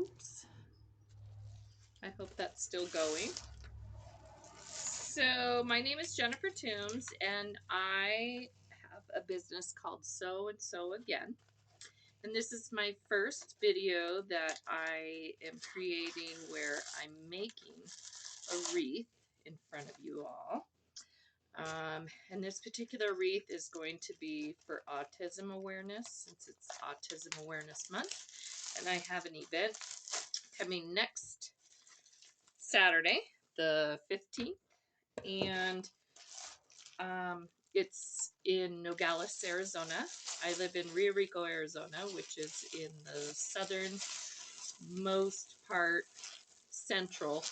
Oops. I hope that's still going. So my name is Jennifer Toombs, and I have a business called Sew and Sew Again. And this is my first video that I am creating where I'm making a wreath in front of you all. And this particular wreath is going to be for autism awareness, since it's Autism Awareness Month. And I have an event coming next Saturday, the 15th. And it's in Nogales, Arizona. I live in Rio Rico, Arizona, which is in the southernmost part, central,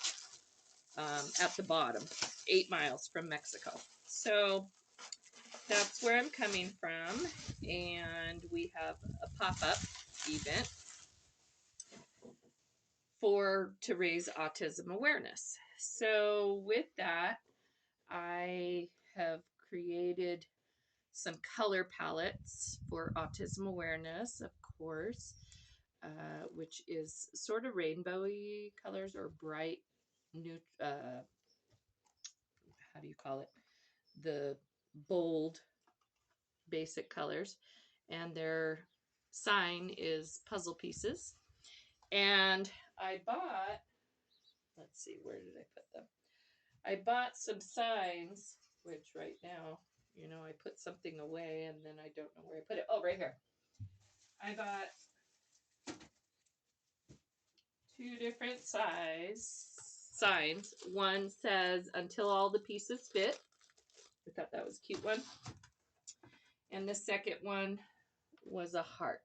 at the bottom, 8 miles from Mexico. So that's where I'm coming from, and we have a pop-up event to raise autism awareness. So with that, I have created some color palettes for autism awareness, of course, which is sort of rainbowy colors or bright, how do you call it? The bold, basic colors. And their sign is puzzle pieces. And I bought, let's see, where did I put them? I bought some signs, which right now, I put something away and then I don't know where I put it. Oh, right here. I bought 2 different signs. One says, "Until all the pieces fit." I thought that was a cute one. And the second one was a heart.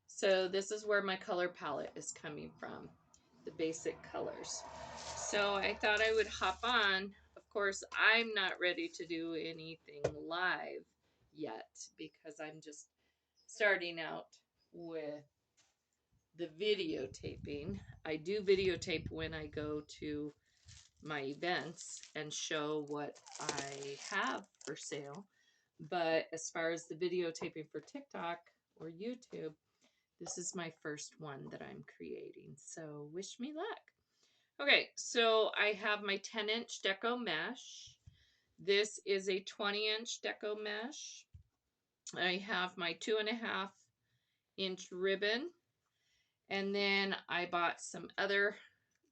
So this is where my color palette is coming from, the basic colors. So I thought I would hop on. Of course, I'm not ready to do anything live yet because I'm just starting out with the videotaping. I do videotape when I go to my events and show what I have for sale. But as far as the videotaping for TikTok or YouTube, this is my first one that I'm creating. So wish me luck. Okay, so I have my 10-inch deco mesh. This is a 20-inch deco mesh. I have my 2.5-inch ribbon. And then I bought some other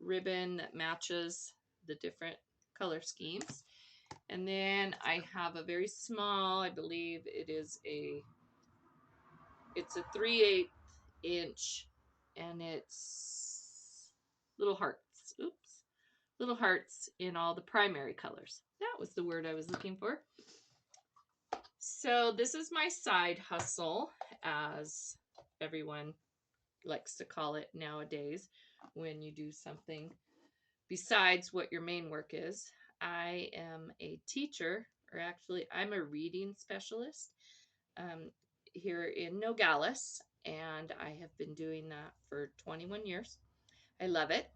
ribbon that matches the different color schemes. And then I have a very small, I believe it's a 3/8 inch, and it's little hearts. Oops. Little hearts in all the primary colors. That was the word I was looking for. So this is my side hustle, as everyone likes to call it nowadays, when you do something besides what your main work is. I am a teacher, or actually I'm a reading specialist here in Nogales, and I have been doing that for 21 years. I love it,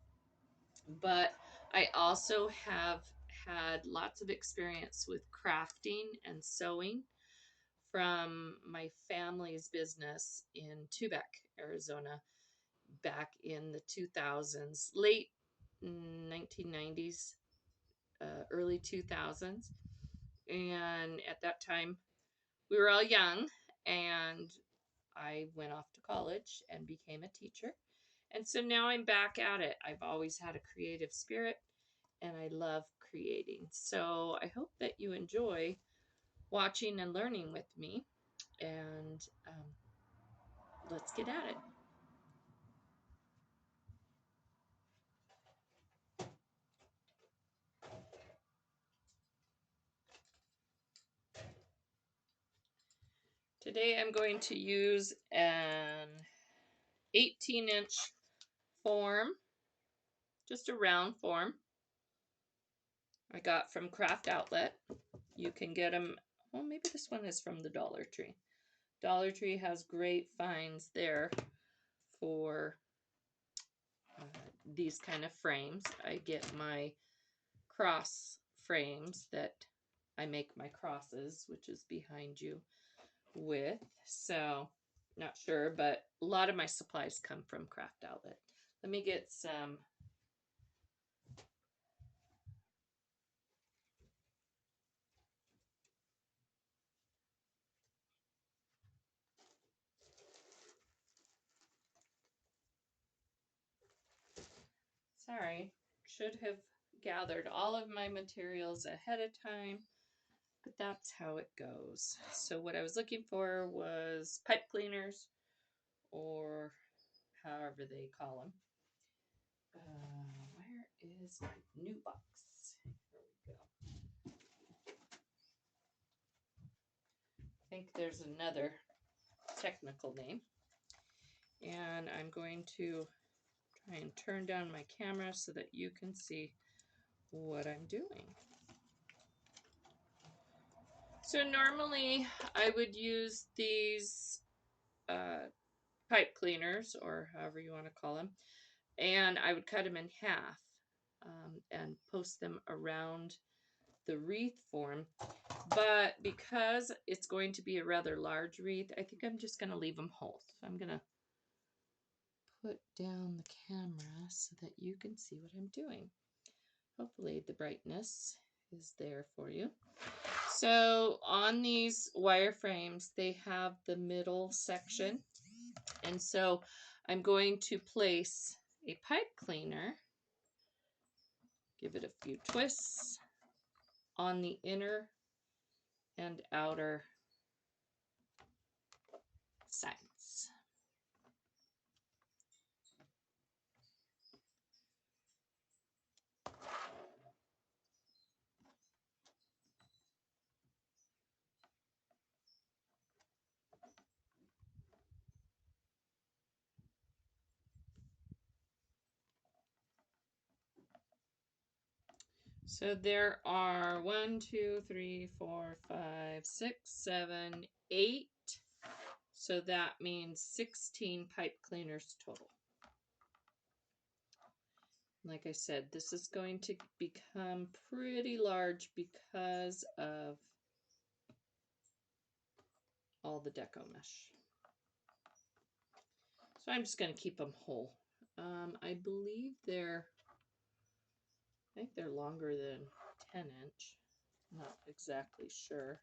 but I also have had lots of experience with crafting and sewing from my family's business in Tubac, Arizona, back in the 2000s, late 1990s, early 2000s. And at that time, we were all young, and I went off to college and became a teacher. And so now I'm back at it. I've always had a creative spirit, and I love creating. So I hope that you enjoy watching and learning with me. And let's get at it. Today I'm going to use an 18-inch form, just a round form I got from Craft Outlet. You can get them, well, maybe this one is from the Dollar Tree. Dollar Tree has great finds there for these kind of frames. I get my cross frames that I make my crosses, which is behind you, with. So not sure, but a lot of my supplies come from Craft Outlet. Let me get some. Sorry, should have gathered all of my materials ahead of time, but that's how it goes. So what I was looking for was pipe cleaners, or however they call them. Where is my new box? Here we go. I think there's another technical name. And I'm going to try and turn down my camera so that you can see what I'm doing. So normally I would use these pipe cleaners, or however you want to call them, and I would cut them in half and post them around the wreath form. But because it's going to be a rather large wreath, I think I'm just going to leave them whole. So I'm going to put down the camera so that you can see what I'm doing. Hopefully the brightness is there for you. So on these wireframes, they have the middle section. And so I'm going to place a pipe cleaner, give it a few twists on the inner and outer sides. So there are 1, 2, 3, 4, 5, 6, 7, 8. So that means 16 pipe cleaners total. Like I said, this is going to become pretty large because of all the deco mesh. So I'm just going to keep them whole. I believe I think they're longer than 10 inch. Not exactly sure.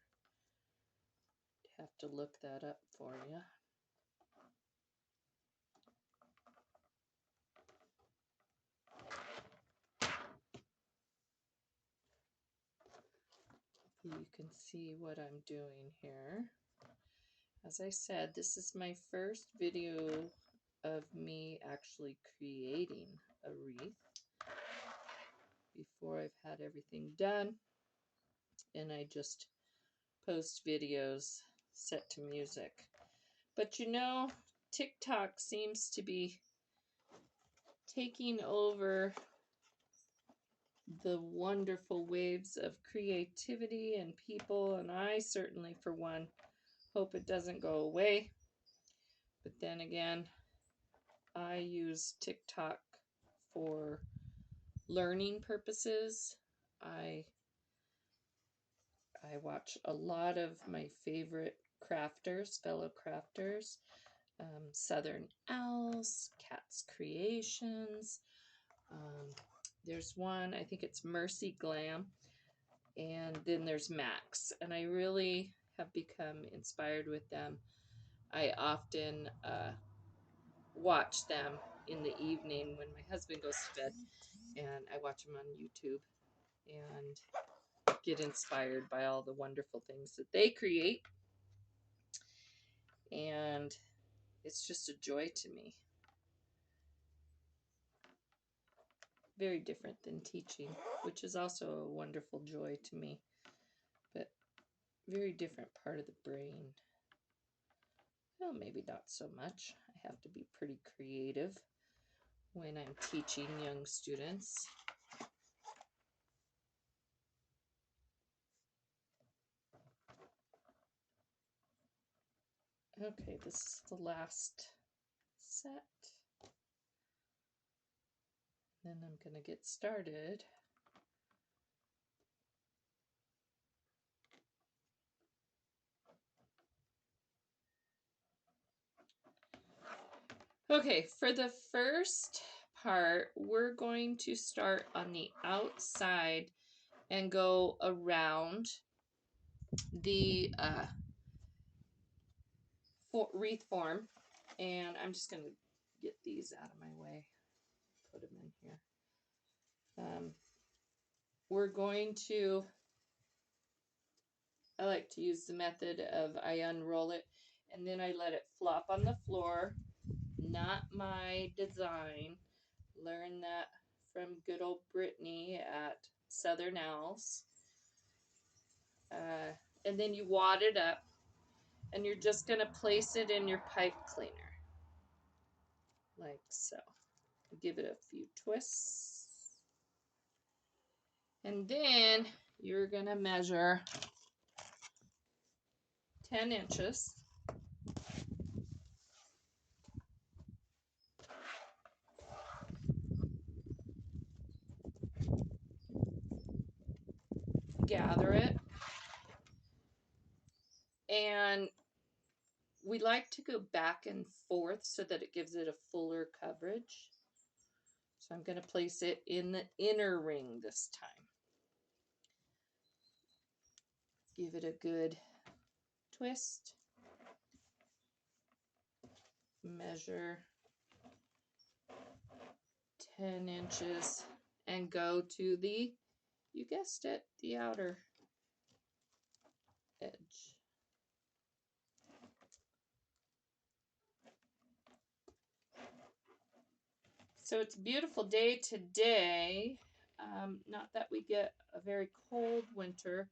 Have to look that up for you. You can see what I'm doing here. As I said, this is my first video of me actually creating a wreath. Before I've had everything done, and I just post videos set to music. But you know, TikTok seems to be taking over the wonderful waves of creativity and people, and I certainly, for one, hope it doesn't go away. But then again, I use TikTok for learning purposes. I watch a lot of my favorite crafters, fellow crafters, Southern Owls, Cat's Creations. There's one, I think it's Mercy Glam, and then there's Max, and I really have become inspired with them. I often watch them in the evening when my husband goes to bed, and I watch them on YouTube and get inspired by all the wonderful things that they create, and it's just a joy to me. Very different than teaching, which is also a wonderful joy to me, but very different part of the brain. Well, maybe not so much. I have to be pretty creative when I'm teaching young students. Okay, this is the last set. Then I'm going to get started. Okay, for the first part, we're going to start on the outside and go around the wreath form. And I'm just going to get these out of my way, put them in here. We're going to, I like to use the method of I unroll it and then I let it flop on the floor. Not my design. Learned that from good old Brittany at Southern Owls. And then you wad it up and you're just going to place it in your pipe cleaner. Like so. Give it a few twists. And then you're going to measure 10 inches. Gather it. And we like to go back and forth so that it gives it a fuller coverage. So I'm going to place it in the inner ring this time. Give it a good twist. Measure 10 inches and go to the, you guessed it, the outer edge. So it's a beautiful day today. Not that we get a very cold winter,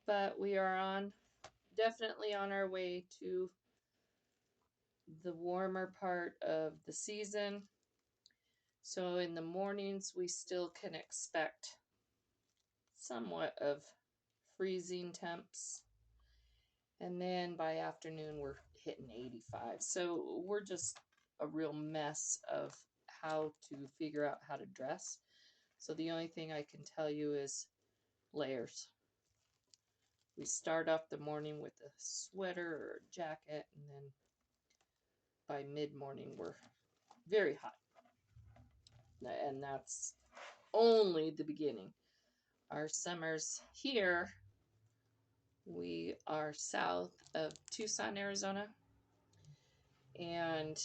but we are definitely on our way to the warmer part of the season. So in the mornings, we still can expect somewhat of freezing temps. And then by afternoon, we're hitting 85. So we're just a real mess of how to figure out how to dress. So the only thing I can tell you is layers. We start off the morning with a sweater or a jacket, and then by mid-morning, we're very hot. And that's only the beginning. Our summers here, we are south of Tucson, Arizona, and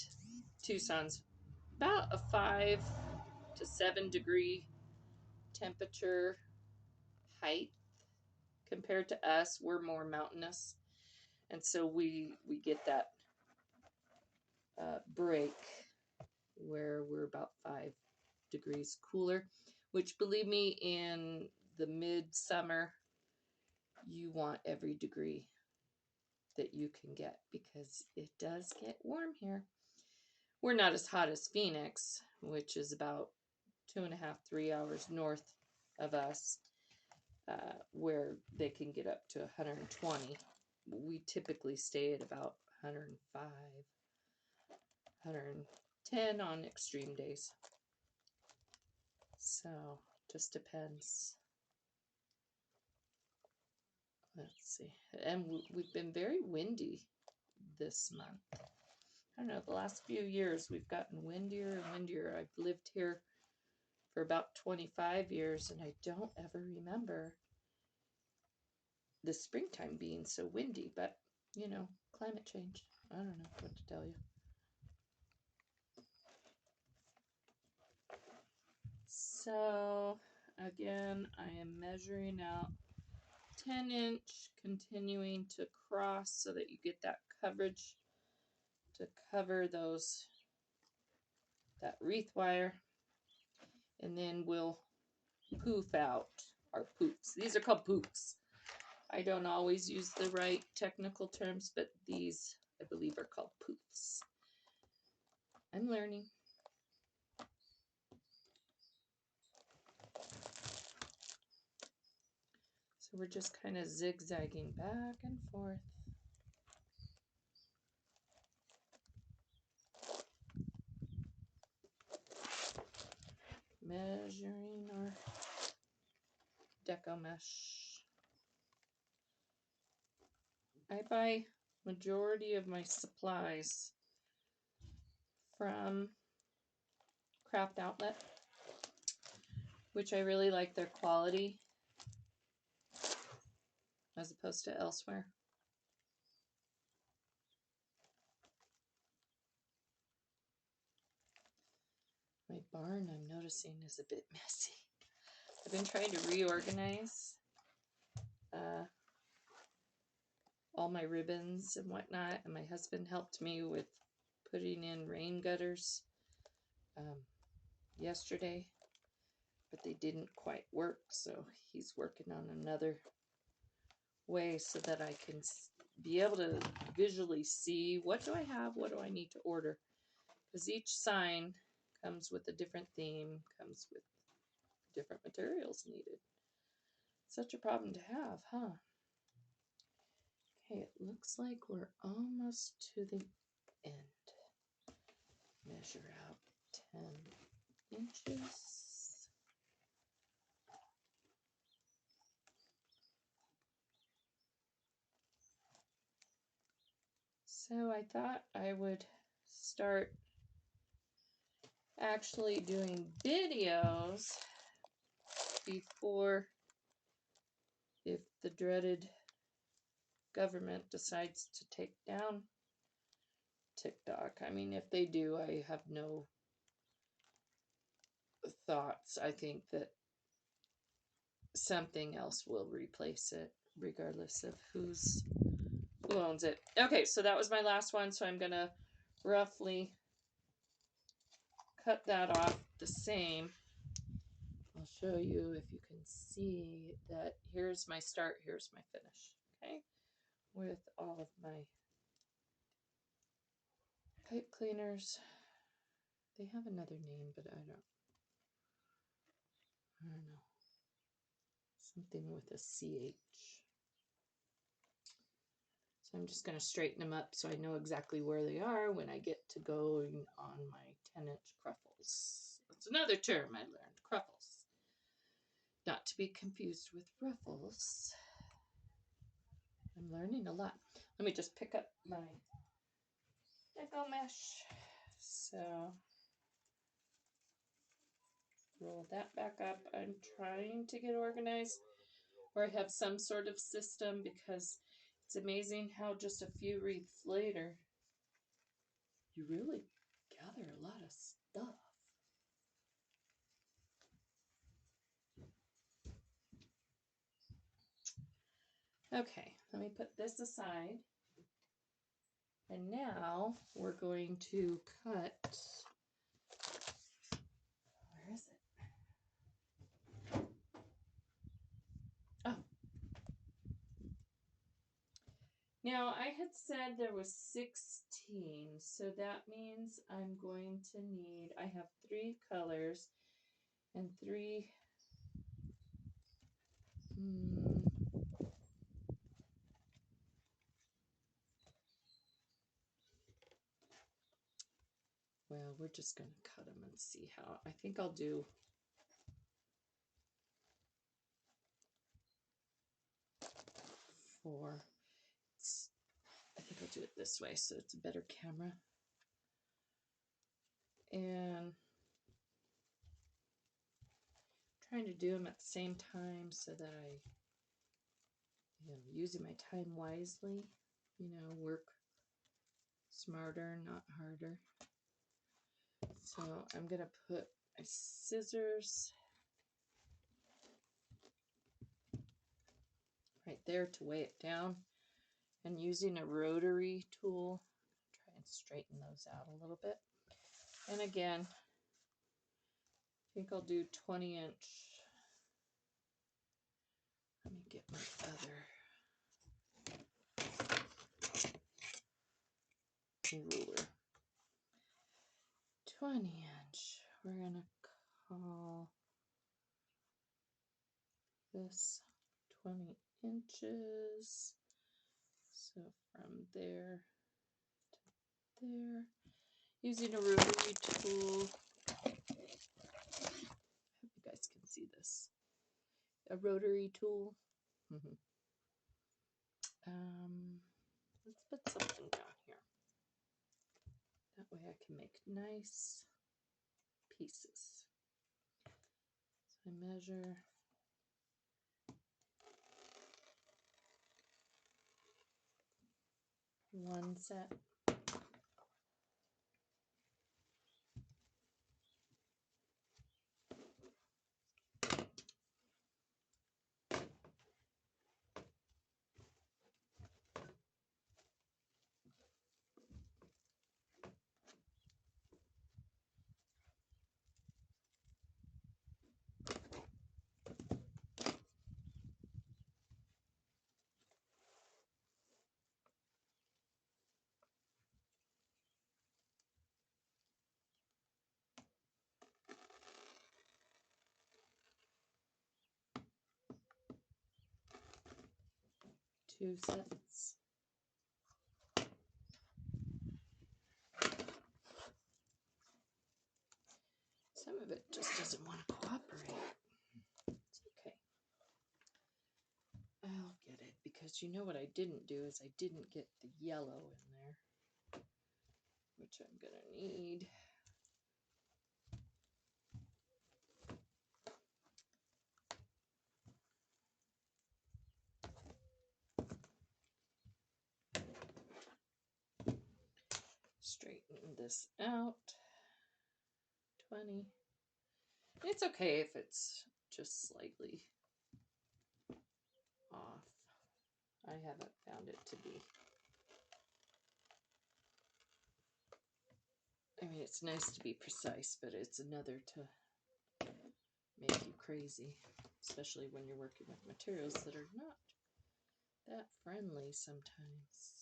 Tucson's about a 5 to 7 degree temperature height compared to us. We're more mountainous, and so we get that break where we're about 5 degrees cooler, which, believe me, in the midsummer, you want every degree that you can get because it does get warm here. We're not as hot as Phoenix, which is about 2.5, 3 hours north of us, where they can get up to 120. We typically stay at about 105, 110 on extreme days. So, just depends. Let's see. And we've been very windy this month. I don't know, the last few years we've gotten windier and windier. I've lived here for about 25 years and I don't ever remember the springtime being so windy, but you know, climate change. I don't know what to tell you. So again, I am measuring out 10 inch, continuing to cross so that you get that coverage to cover that wreath wire, and then we'll poof out our poofs. These are called poofs. I don't always use the right technical terms, but these, I believe, are called poofs. I'm learning. So we're just kind of zigzagging back and forth. Measuring our deco mesh. I buy majority of my supplies from craft outlet, which I really like their quality as opposed to elsewhere. My barn, I'm noticing, is a bit messy. I've been trying to reorganize all my ribbons and whatnot, and my husband helped me with putting in rain gutters yesterday, but they didn't quite work, so he's working on another way so that I can be able to visually see what do I have, what do I need to order, because each sign comes with a different theme, comes with different materials needed. Such a problem to have, huh? Okay, it looks like we're almost to the end. Measure out 10 inches. So I thought I would start actually doing videos before, if the dreaded government decides to take down TikTok. I mean, if they do, I have no thoughts. I think that something else will replace it, regardless of who owns it. Okay, so that was my last one, so I'm gonna roughly cut that off the same. I'll show you if you can see that here's my start, here's my finish, okay? With all of my pipe cleaners. They have another name, but I don't know. Something with a CH. So I'm just going to straighten them up so I know exactly where they are when I get to going on my 10-inch cruffles. That's another term I learned, cruffles. Not to be confused with ruffles. I'm learning a lot. Let me just pick up my deco mesh. So roll that back up. I'm trying to get organized or have some sort of system, because it's amazing how just a few wreaths later you really gather a lot of stuff. Okay, let me put this aside. And now we're going to cut. Where is it? Oh. Now I had said there was 16, so that means I'm going to need, I have 3 colors and 3 well, we're just going to cut them and see how. I think I'll do 4. I think I'll do it this way so it's a better camera. And trying to do them at the same time so that I am using my time wisely, work smarter, not harder. So I'm going to put my scissors right there to weigh it down, and using a rotary tool, try and straighten those out a little bit. And again, I think I'll do 20-inch. Let me get my other ruler. 20-inch. We're going to call this 20 inches. So from there to there. Using a rotary tool. I hope you guys can see this. A rotary tool. Let's put something down here. That way I can make nice pieces. So I measure 1 set. 2 sets. Some of it just doesn't want to cooperate. It's okay. I'll get it, because you know what I didn't do is I didn't get the yellow in there, which I'm gonna need. Straighten this out. 20. It's okay if it's just slightly off. I haven't found it to be. I mean, it's nice to be precise, but it's another to make you crazy, especially when you're working with materials that are not that friendly sometimes.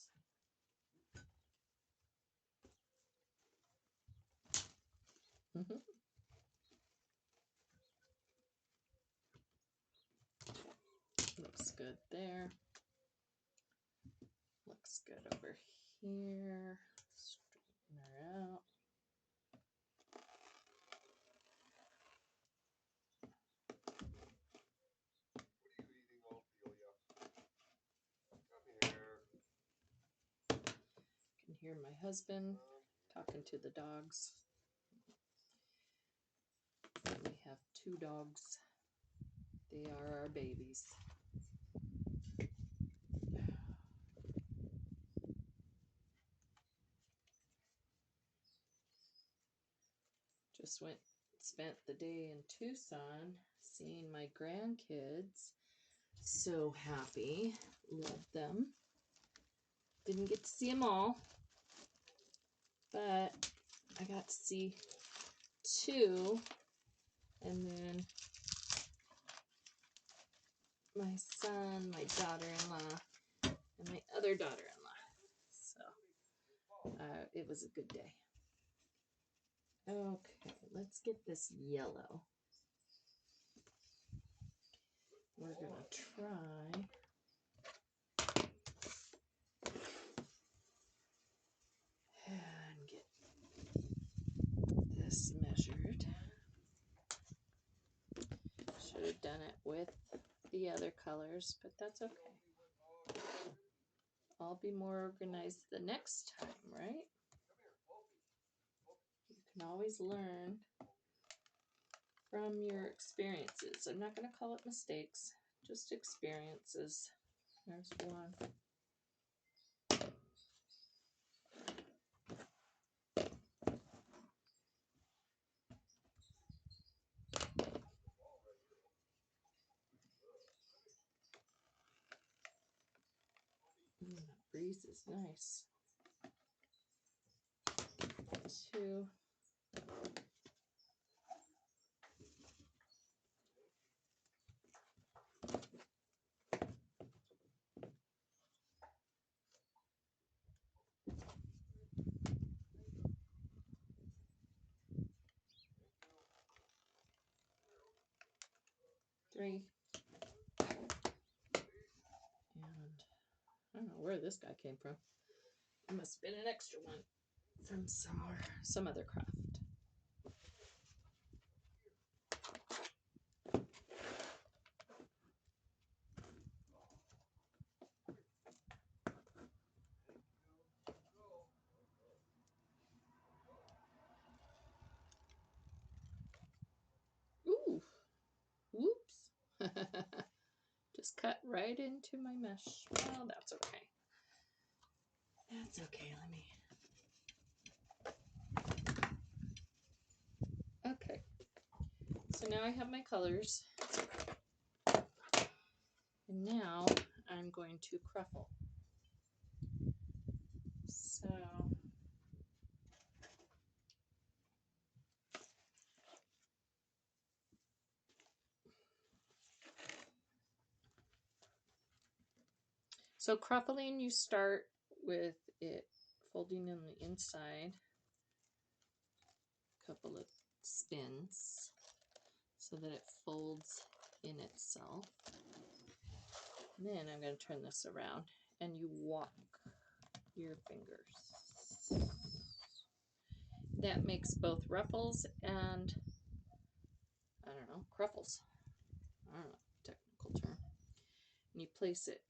Looks good there. Looks good over here. Straighten her out. You can hear my husband talking to the dogs. We have 2 dogs. They are our babies. Just spent the day in Tucson seeing my grandkids. So happy. Love them. Didn't get to see them all, but I got to see 2, and then my son, my daughter-in-law, and my other daughter-in-law. So it was a good day. Okay, let's get this yellow. We're gonna try and get this measured. Should have done it with the other colors, but that's okay. I'll be more organized the next time, right? You can always learn from your experiences. I'm not going to call it mistakes, just experiences. There's one. That breeze is nice. 2. 3. And I don't know where this guy came from. It must have been an extra one from somewhere, some other craft. cut right into my mesh. Well, that's okay. That's okay. Let me. Okay. So now I have my colors. And now I'm going to cruffle. So cruffling, you start with it folding in the inside, a couple of spins so that it folds in itself. And then I'm going to turn this around and you walk your fingers. That makes both ruffles and, I don't know, cruffles. I don't know, technical term. And you place it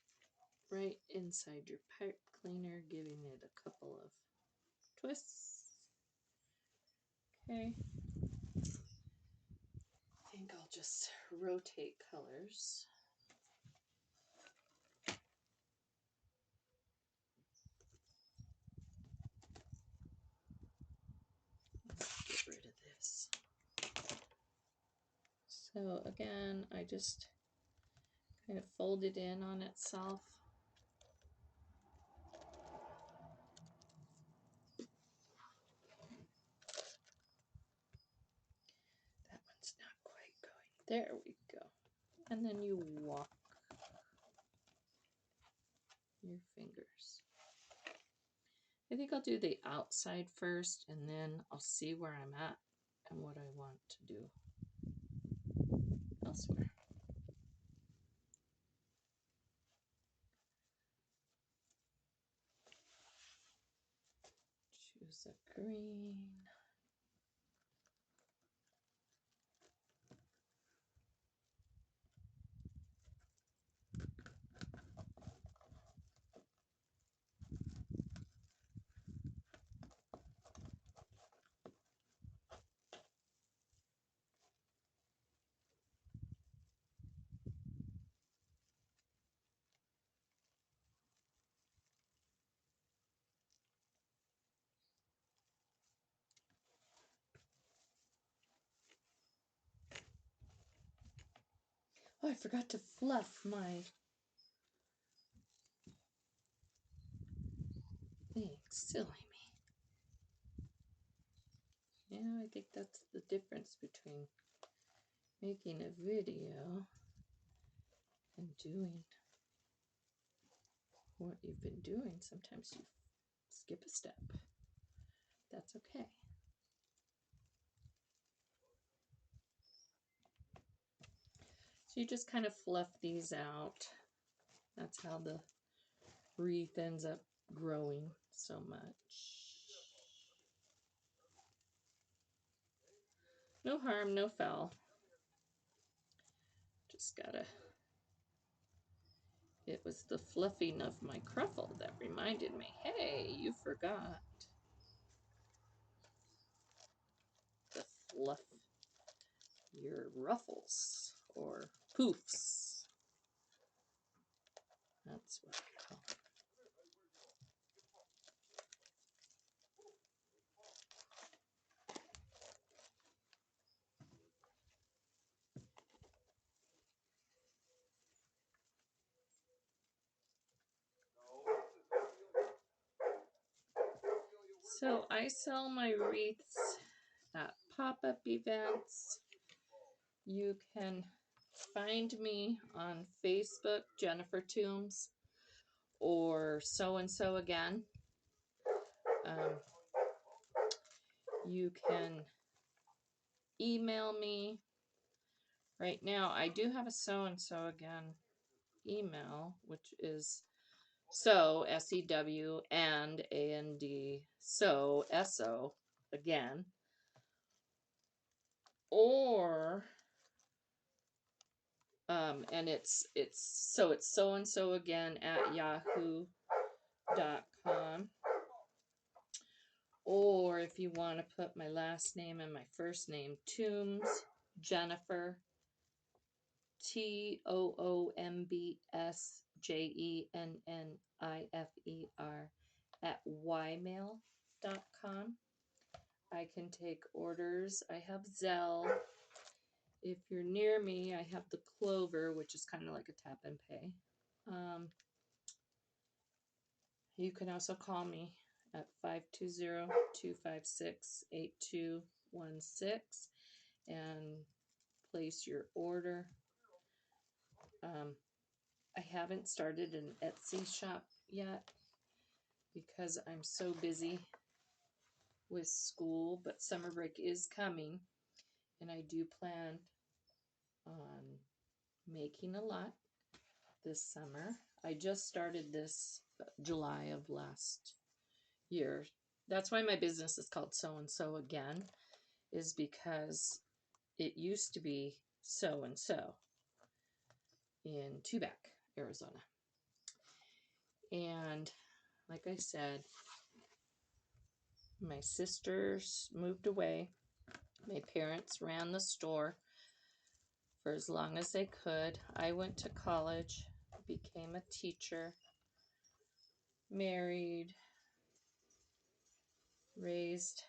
right inside your pipe cleaner, giving it a couple of twists. Okay. I think I'll just rotate colors. Get rid of this. So again, I just kind of fold it in on itself. That one's not quite going. There we go. And then you walk your fingers. I think I'll do the outside first, and then I'll see where I'm at and what I want to do elsewhere. Choose a green. Oh, I forgot to fluff my thing. Silly me. Yeah, I think that's the difference between making a video and doing what you've been doing. Sometimes you skip a step. That's okay. So you just kind of fluff these out. That's how the wreath ends up growing so much. No harm, no foul. Just gotta... It was the fluffing of my cruffle that reminded me, hey, you forgot to fluff your ruffles or poofs. That's what I call it. So I sell my wreaths at pop-up events. You can find me on Facebook, Jennifer Toombs, or So and So Again. You can email me. Right now, I do have a So and So Again email, which is so, S-E-W, and A-N-D, so, S-O, again. Or, and it's so and so again at yahoo.com. Or if you want to put my last name and my first name, Toombs, Jennifer, TOOMBSJENNIFER at ymail.com. I can take orders. I have Zelle. If you're near me, I have the Clover, which is kind of like a tap and pay. You can also call me at 520-256-8216 and place your order. I haven't started an Etsy shop yet because I'm so busy with school, but summer break is coming, and I do plan on making a lot this summer. I just started this July of last year. That's why my business is called So and So Again, is because it used to be So and So in Tubac, Arizona. And like I said, my sisters moved away. My parents ran the store for as long as they could. I went to college, became a teacher, married, raised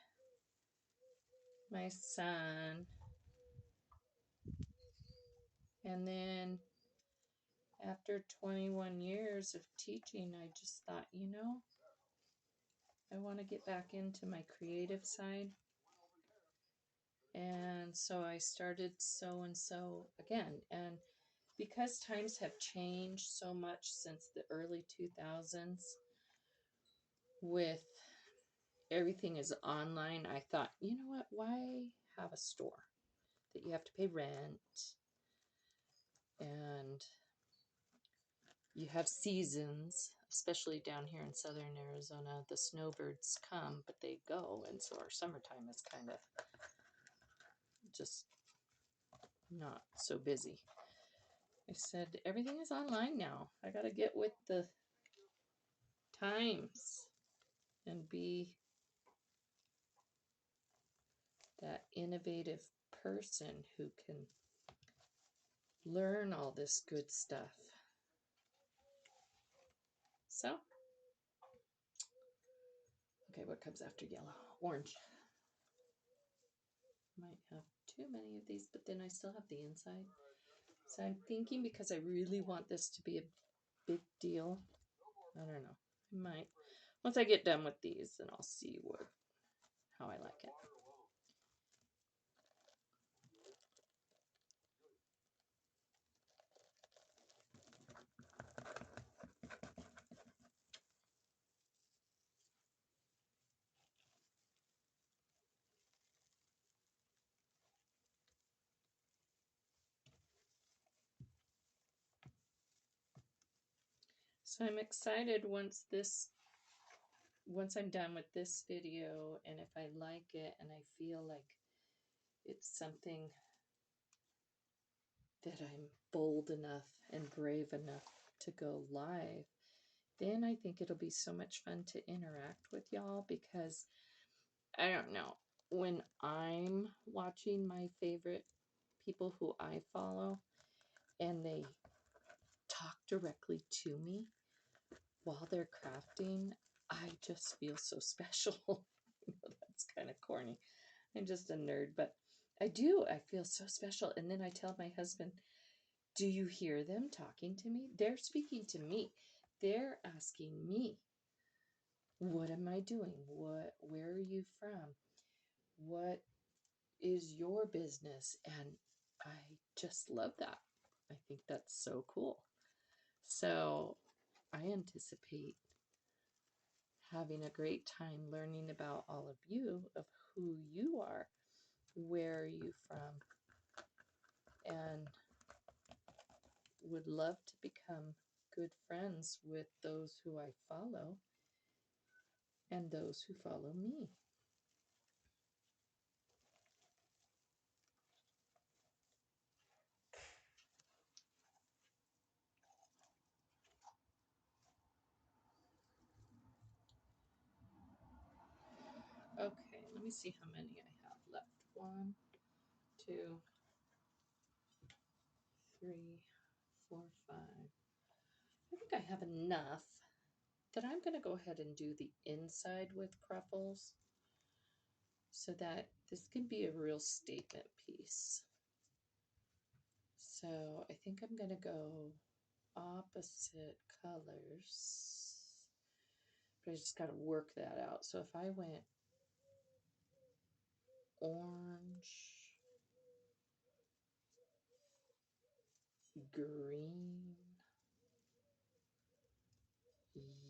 my son, and then after 21 years of teaching, I just thought, I want to get back into my creative side. And so I started So and So Again. And because times have changed so much since the early 2000s, with everything is online, I thought, you know what, why have a store that you have to pay rent, and you have seasons, especially down here in southern Arizona. The snowbirds come, but they go, and so our summertime is kind of just not so busy. I said, everything is online now. I got to get with the times and be that innovative person who can learn all this good stuff. So, okay, what comes after yellow? Orange. Might have too many of these, but then I still have the inside. So I'm thinking, because I really want this to be a big deal, I don't know, I might, once I get done with these, then I'll see how I like it. So I'm excited once I'm done with this video, and if I like it and I feel like it's something that I'm bold enough and brave enough to go live, then I think it'll be so much fun to interact with y'all, because I don't know, when I'm watching my favorite people who I follow and they talk directly to me while they're crafting, I just feel so special. That's kind of corny. I'm just a nerd, but I do. I feel so special. And then I tell my husband, do you hear them talking to me? They're speaking to me. They're asking me, what am I doing? Where are you from? What is your business? And I just love that. I think that's so cool. So I anticipate having a great time learning about all of you, of who you are, where are you from, and would love to become good friends with those who I follow and those who follow me. Okay, let me see how many I have left. 1, 2, 3, 4, 5. I think I have enough that I'm going to go ahead and do the inside with Cruffles so that this can be a real statement piece. So I think I'm going to go opposite colors, but I just got to work that out. So if I went orange, green,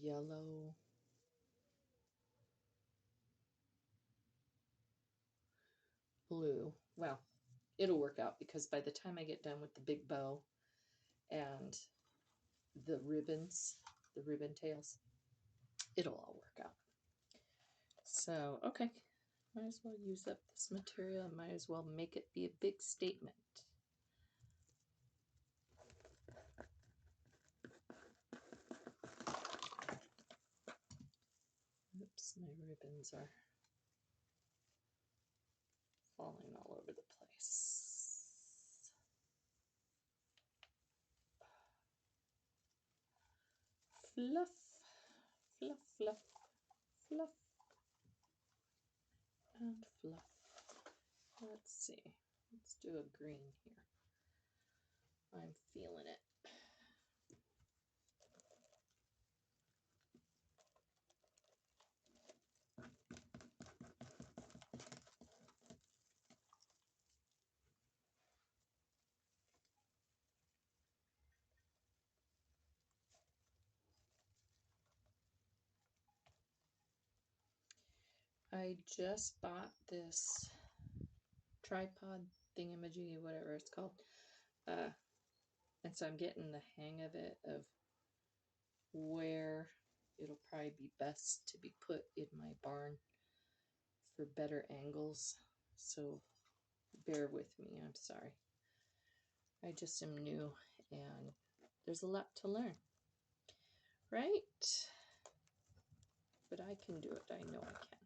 yellow, blue, well, it'll work out because by the time I get done with the big bow and the ribbons, the ribbon tails, it'll all work out. So, okay, might as well use up this material and might as well make it be a big statement. Oops, my ribbons are falling all over the place. Fluff, fluff, fluff, fluff, and fluff. Let's see. Let's do a green here. I'm feeling it. I just bought this tripod thingamajiggy, whatever it's called. And so I'm getting the hang of it, of where it'll probably be best to be put in my barn for better angles. So bear with me, I'm sorry. I just am new and there's a lot to learn, right? But I can do it, I know I can.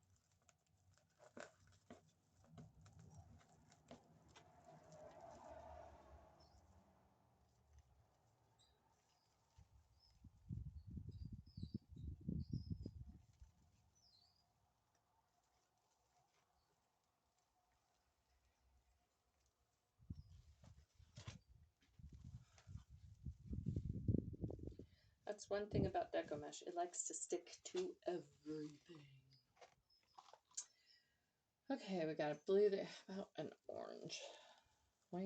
That's one thing about Deco Mesh. It likes to stick to everything. Okay, we got a blue there. How about an orange? Well,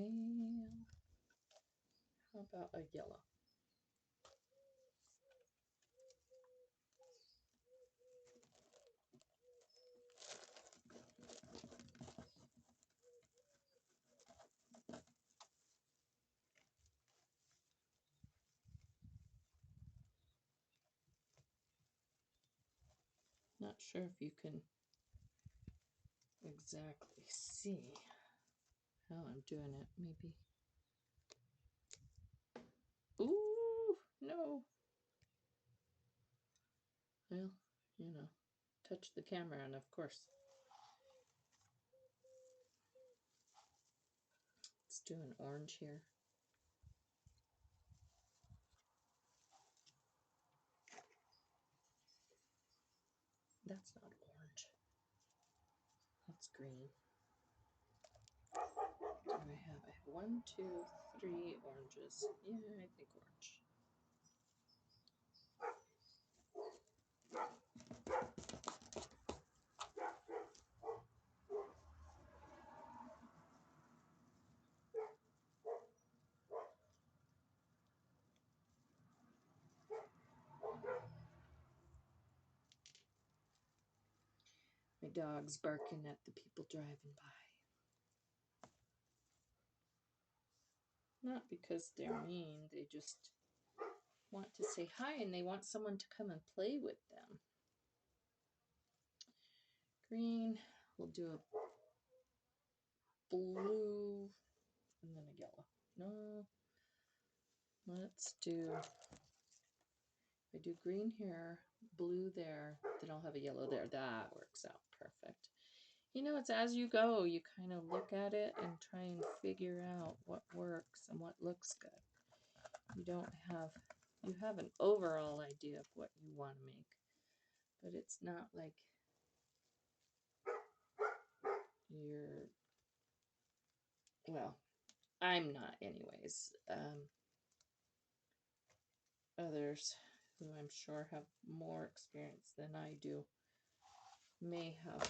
how about a yellow? Not sure if you can exactly see how I'm doing it, maybe. Ooh, no. Well, you know, touch the camera and of course. Let's do an orange here. That's not orange. That's green. Do I have 1, 2, 3 oranges? Yeah, I think orange. My dog's barking at the people driving by. Not because they're mean, they just want to say hi and they want someone to come and play with them. Green, we'll do a blue and then a yellow. No, let's do, I do green here, blue there, then I'll have a yellow there. That works out perfect. You know, it's as you go, you kind of look at it and try and figure out what works and what looks good. You have an overall idea of what you want to make, but it's not like you're, well, I'm not anyways. Others who I'm sure have more experience than I do may have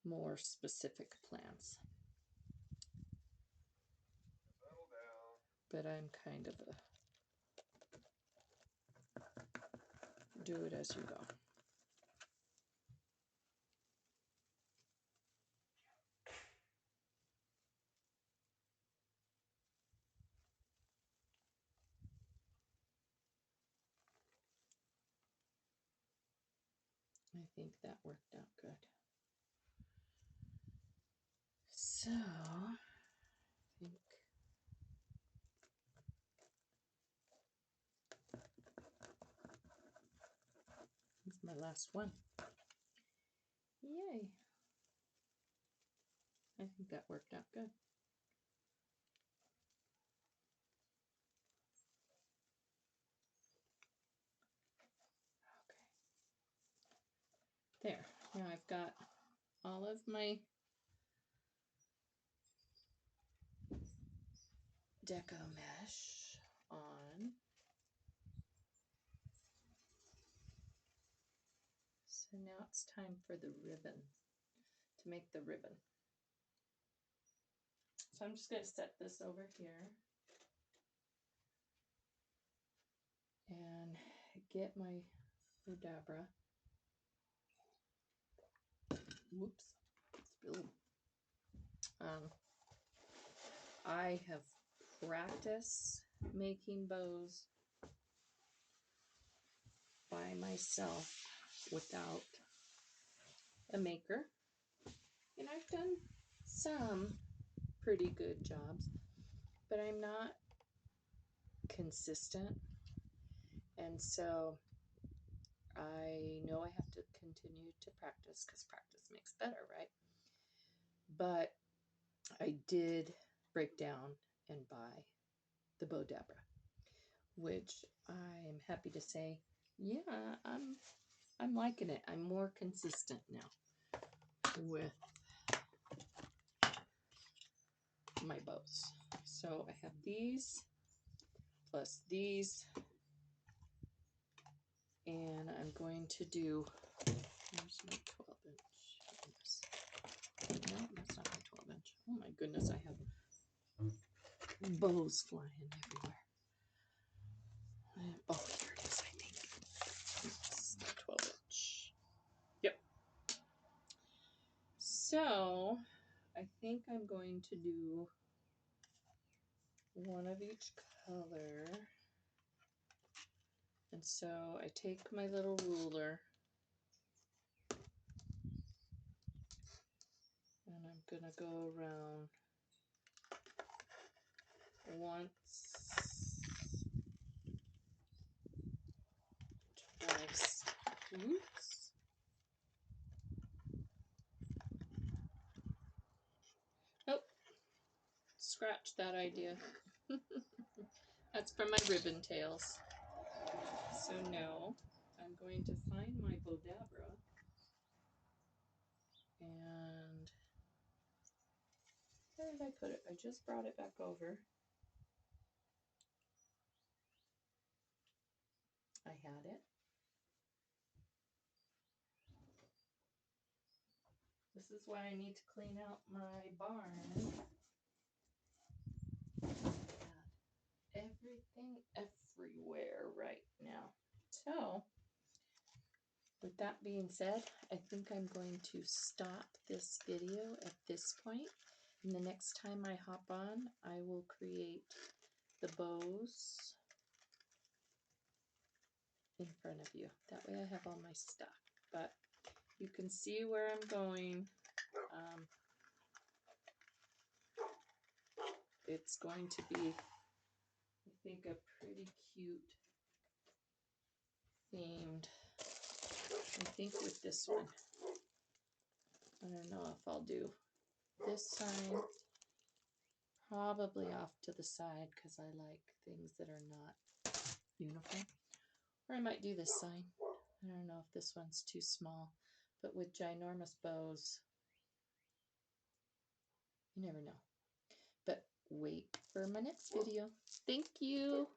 more specific plans. But I'm kind of a do it as you go. I think that worked out good. So, I think it's my last one. Yay. I think that worked out good. Okay. There. Now I've got all of my deco mesh on. So now it's time for the ribbon, to make the ribbon. So I'm just going to set this over here and get my Udabra. Whoops, spilled. I have practiced making bows by myself without a maker, and I've done some pretty good jobs, but I'm not consistent, and so I know I have to continue to practice because practice makes better, right? But I did break down and buy the Bow Dabra, which I am happy to say, yeah, I'm liking it. I'm more consistent now with my bows. So I have these plus these, and I'm going to do, here's my 12 inch. No, that's not my 12 inch. Oh my goodness, I have bows flying everywhere. Oh, here it is, I think. This is my 12 inch. Yep. So I think I'm going to do one of each color. And so I take my little ruler and I'm gonna go around once, twice, oops. Nope, scratch that idea. That's for my ribbon tails. So no, I'm going to find my Bodabra and where did I put it? I just brought it back over. I had it. This is why I need to clean out my barn. Everything everywhere right now. So, with that being said, I think I'm going to stop this video at this point. And the next time I hop on, I will create the bows in front of you. That way I have all my stuff. But you can see where I'm going. It's going to be, I think, a pretty cute themed, I think, with this one. I don't know if I'll do this sign probably off to the side because I like things that are not uniform. Or I might do this sign. I don't know if this one's too small, but with ginormous bows, you never know. But wait for my next video. Thank you.